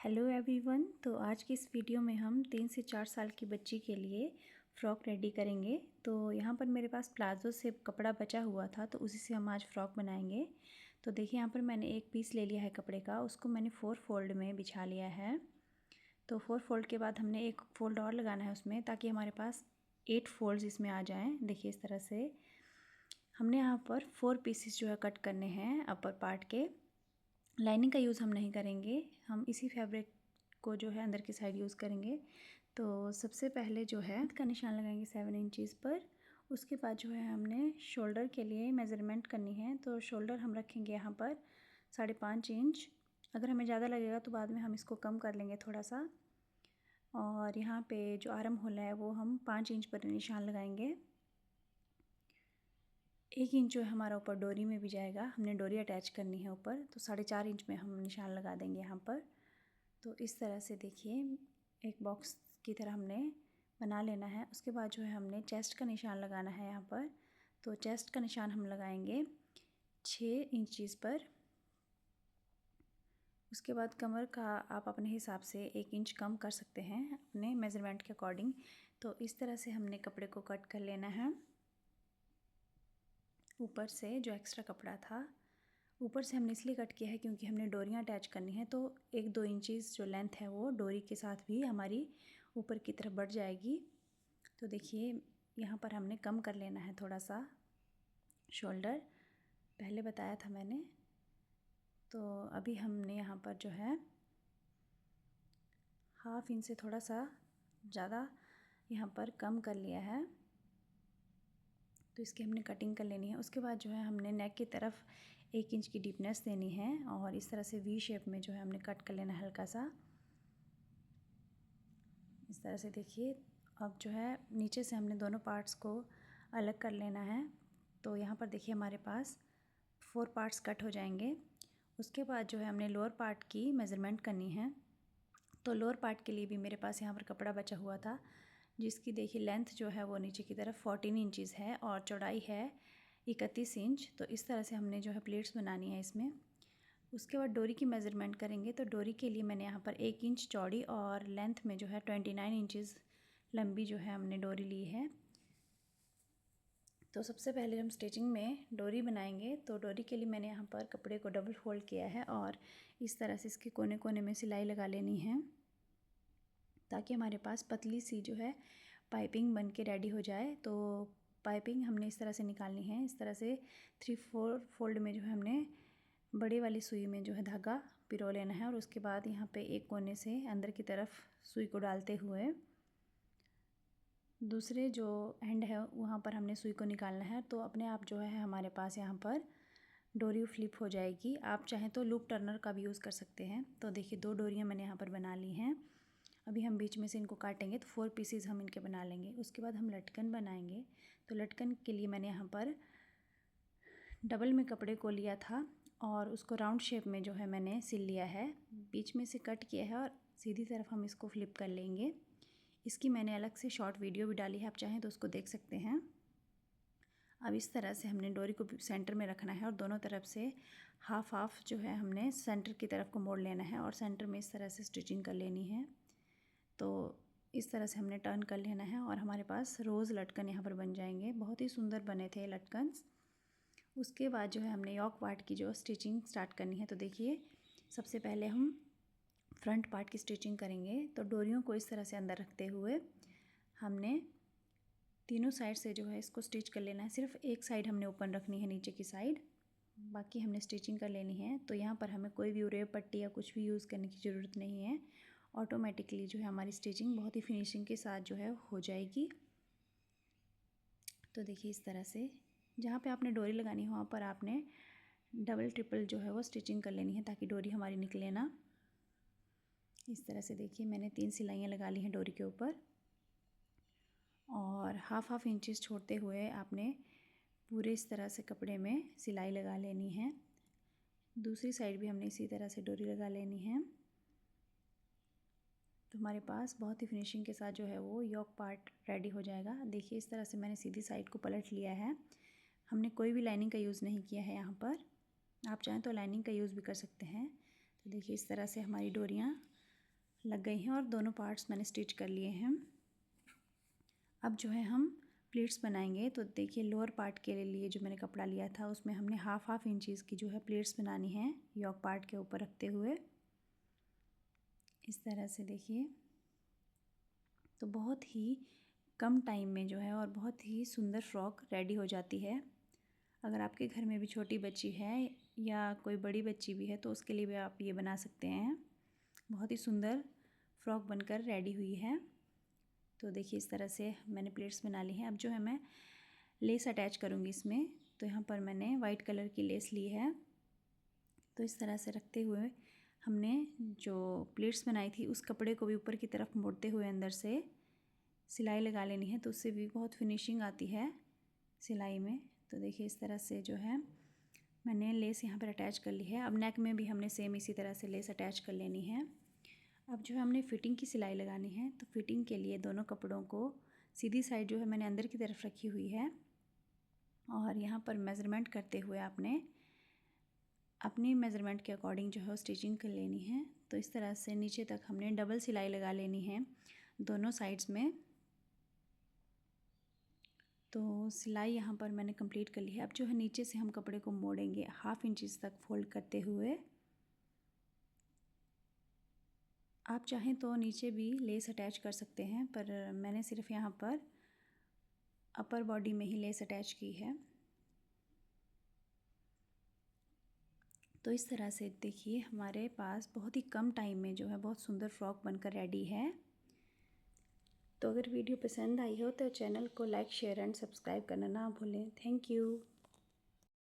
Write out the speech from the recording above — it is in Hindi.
Hello everyone. तो आज की इस वीडियो में हम 3 से 4 साल की बच्ची के लिए फ़्रॉक रेडी करेंगे। तो यहाँ पर मेरे पास प्लाज़ो से कपड़ा बचा हुआ था, तो उसी से हम आज फ़्रॉक बनाएंगे। तो देखिए यहाँ पर मैंने एक पीस ले लिया है कपड़े का, उसको मैंने 4 फोल्ड में बिछा लिया है। तो 4 फोल्ड के बाद हमने एक फ़ोल्ड और लगाना है उसमें, ताकि हमारे पास 8 फोल्ड्स इसमें आ जाएँ। देखिए इस तरह से हमने यहाँ पर 4 पीसेस जो है कट करने हैं अपर पार्ट के। लाइनिंग का यूज़ हम नहीं करेंगे, हम इसी फैब्रिक को जो है अंदर की साइड यूज़ करेंगे। तो सबसे पहले जो है का निशान लगाएंगे 7 इंचज़ पर। उसके बाद जो है हमने शोल्डर के लिए मेज़रमेंट करनी है। तो शोल्डर हम रखेंगे यहाँ पर 5.5 इंच। अगर हमें ज़्यादा लगेगा तो बाद में हम इसको कम कर लेंगे थोड़ा सा। और यहाँ पे जो आर्म होल है वो हम 5 इंच पर निशान लगाएंगे। 1 इंच जो है हमारा ऊपर डोरी में भी जाएगा, हमने डोरी अटैच करनी है ऊपर, तो 4.5 इंच में हम निशान लगा देंगे यहाँ पर। तो इस तरह से देखिए एक बॉक्स की तरह हमने बना लेना है। उसके बाद जो है हमने चेस्ट का निशान लगाना है यहाँ पर। तो चेस्ट का निशान हम लगाएंगे 6 इंचज़ पर। उसके बाद कमर का आप अपने हिसाब से 1 इंच कम कर सकते हैं अपने मेज़रमेंट के अकॉर्डिंग। तो इस तरह से हमने कपड़े को कट कर लेना है। ऊपर से जो एक्स्ट्रा कपड़ा था, ऊपर से हमने इसलिए कट किया है क्योंकि हमने डोरियाँ अटैच करनी है। तो 1-2 इंचज़ जो लेंथ है वो डोरी के साथ भी हमारी ऊपर की तरफ बढ़ जाएगी। तो देखिए यहाँ पर हमने कम कर लेना है थोड़ा सा शोल्डर, पहले बताया था मैंने। तो अभी हमने यहाँ पर जो है 1/2 इंच से थोड़ा सा ज़्यादा यहाँ पर कम कर लिया है। तो इसकी हमने कटिंग कर लेनी है। उसके बाद जो है हमने नेक की तरफ 1 इंच की डीपनेस देनी है और इस तरह से वी शेप में जो है हमने कट कर लेना है हल्का सा। इस तरह से देखिए अब जो है नीचे से हमने दोनों पार्ट्स को अलग कर लेना है। तो यहाँ पर देखिए हमारे पास 4 पार्ट्स कट हो जाएंगे। उसके बाद जो है हमने लोअर पार्ट की मेज़रमेंट करनी है। तो लोअर पार्ट के लिए भी मेरे पास यहाँ पर कपड़ा बचा हुआ था, जिसकी देखिए लेंथ जो है वो नीचे की तरफ 14 इंचज़ है और चौड़ाई है 31 इंच। तो इस तरह से हमने जो है प्लेट्स बनानी है इसमें। उसके बाद डोरी की मेज़रमेंट करेंगे। तो डोरी के लिए मैंने यहाँ पर 1 इंच चौड़ी और लेंथ में जो है 29 इंचज़ लंबी जो है हमने डोरी ली है। तो सबसे पहले हम स्टिचिंग में डोरी बनाएंगे। तो डोरी के लिए मैंने यहाँ पर कपड़े को डबल फोल्ड किया है और इस तरह से इसके कोने कोने में सिलाई लगा लेनी है, ताकि हमारे पास पतली सी जो है पाइपिंग बन के रेडी हो जाए। तो पाइपिंग हमने इस तरह से निकालनी है। इस तरह से 3-4 फोल्ड में जो है हमने बड़ी वाली सुई में जो है धागा पिरो लेना है और उसके बाद यहाँ पे एक कोने से अंदर की तरफ सुई को डालते हुए दूसरे जो एंड है वहाँ पर हमने सुई को निकालना है। तो अपने आप जो है हमारे पास यहाँ पर डोरी फ्लिप हो जाएगी। आप चाहें तो लूप टर्नर का भी यूज़ कर सकते हैं। तो देखिए 2 डोरियाँ मैंने यहाँ पर बना ली हैं। अभी हम बीच में से इनको काटेंगे तो 4 पीसेस हम इनके बना लेंगे। उसके बाद हम लटकन बनाएंगे। तो लटकन के लिए मैंने यहाँ पर डबल में कपड़े को लिया था और उसको राउंड शेप में जो है मैंने सिल लिया है, बीच में से कट किया है और सीधी तरफ हम इसको फ्लिप कर लेंगे। इसकी मैंने अलग से शॉर्ट वीडियो भी डाली है, आप चाहें तो उसको देख सकते हैं। अब इस तरह से हमने डोरी को सेंटर में रखना है और दोनों तरफ से हाफ हाफ जो है हमने सेंटर की तरफ को मोड़ लेना है और सेंटर में इस तरह से स्टिचिंग कर लेनी है। तो इस तरह से हमने टर्न कर लेना है और हमारे पास रोज़ लटकन यहाँ पर बन जाएंगे। बहुत ही सुंदर बने थे लटकन। उसके बाद जो है हमने यॉक पार्ट की जो स्टिचिंग स्टार्ट करनी है। तो देखिए सबसे पहले हम फ्रंट पार्ट की स्टिचिंग करेंगे। तो डोरियों को इस तरह से अंदर रखते हुए हमने तीनों साइड से जो है इसको स्टिच कर लेना है। सिर्फ एक साइड हमने ओपन रखनी है, नीचे की साइड, बाकी हमने स्टिचिंग कर लेनी है। तो यहाँ पर हमें कोई भी उरेब पट्टी या कुछ भी यूज़ करने की ज़रूरत नहीं है। ऑटोमेटिकली जो है हमारी स्टिचिंग बहुत ही फिनिशिंग के साथ जो है हो जाएगी। तो देखिए इस तरह से जहाँ पे आपने डोरी लगानी है वहाँ पर आपने डबल ट्रिपल जो है वो स्टिचिंग कर लेनी है, ताकि डोरी हमारी निकले ना। इस तरह से देखिए मैंने 3 सिलाइयाँ लगा ली हैं डोरी के ऊपर और हाफ इंचेस छोड़ते हुए आपने पूरे इस तरह से कपड़े में सिलाई लगा लेनी है। दूसरी साइड भी हमने इसी तरह से डोरी लगा लेनी है। तो हमारे पास बहुत ही फिनिशिंग के साथ जो है वो यॉक पार्ट रेडी हो जाएगा। देखिए इस तरह से मैंने सीधी साइड को पलट लिया है। हमने कोई भी लाइनिंग का यूज़ नहीं किया है यहाँ पर, आप चाहें तो लाइनिंग का यूज़ भी कर सकते हैं। तो देखिए इस तरह से हमारी डोरियाँ लग गई हैं और दोनों पार्ट्स मैंने स्टिच कर लिए हैं। अब जो है हम प्लीट्स बनाएंगे। तो देखिए लोअर पार्ट के लिए जो मैंने कपड़ा लिया था उसमें हमने हाफ इंचज़ की जो है प्लीट्स बनानी है योक पार्ट के ऊपर रखते हुए, इस तरह से देखिए। तो बहुत ही कम टाइम में जो है और बहुत ही सुंदर फ्रॉक रेडी हो जाती है। अगर आपके घर में भी छोटी बच्ची है या कोई बड़ी बच्ची भी है तो उसके लिए भी आप ये बना सकते हैं। बहुत ही सुंदर फ्रॉक बनकर रेडी हुई है। तो देखिए इस तरह से मैंने प्लेट्स बना ली हैं। अब जो है मैं लेस अटैच करूँगी इसमें। तो यहाँ पर मैंने वाइट कलर की लेस ली है। तो इस तरह से रखते हुए हमने जो प्लेट्स बनाई थी उस कपड़े को भी ऊपर की तरफ मोड़ते हुए अंदर से सिलाई लगा लेनी है। तो उससे भी बहुत फिनिशिंग आती है सिलाई में। तो देखिए इस तरह से जो है मैंने लेस यहाँ पर अटैच कर ली है। अब नेक में भी हमने सेम इसी तरह से लेस अटैच कर लेनी है। अब जो है हमने फ़िटिंग की सिलाई लगानी है। तो फ़िटिंग के लिए दोनों कपड़ों को सीधी साइड जो है मैंने अंदर की तरफ रखी हुई है और यहाँ पर मेज़रमेंट करते हुए आपने अपनी मेज़रमेंट के अकॉर्डिंग जो है स्टिचिंग कर लेनी है। तो इस तरह से नीचे तक हमने डबल सिलाई लगा लेनी है दोनों साइड्स में। तो सिलाई यहाँ पर मैंने कंप्लीट कर ली है। अब जो है नीचे से हम कपड़े को मोड़ेंगे हाफ इंचज़ तक फोल्ड करते हुए। आप चाहें तो नीचे भी लेस अटैच कर सकते हैं, पर मैंने सिर्फ यहाँ पर अपर बॉडी में ही लेस अटैच की है। तो इस तरह से देखिए हमारे पास बहुत ही कम टाइम में जो है बहुत सुंदर फ्रॉक बनकर रेडी है। तो अगर वीडियो पसंद आई हो तो चैनल को लाइक शेयर एंड सब्सक्राइब करना ना भूलें। Thank you.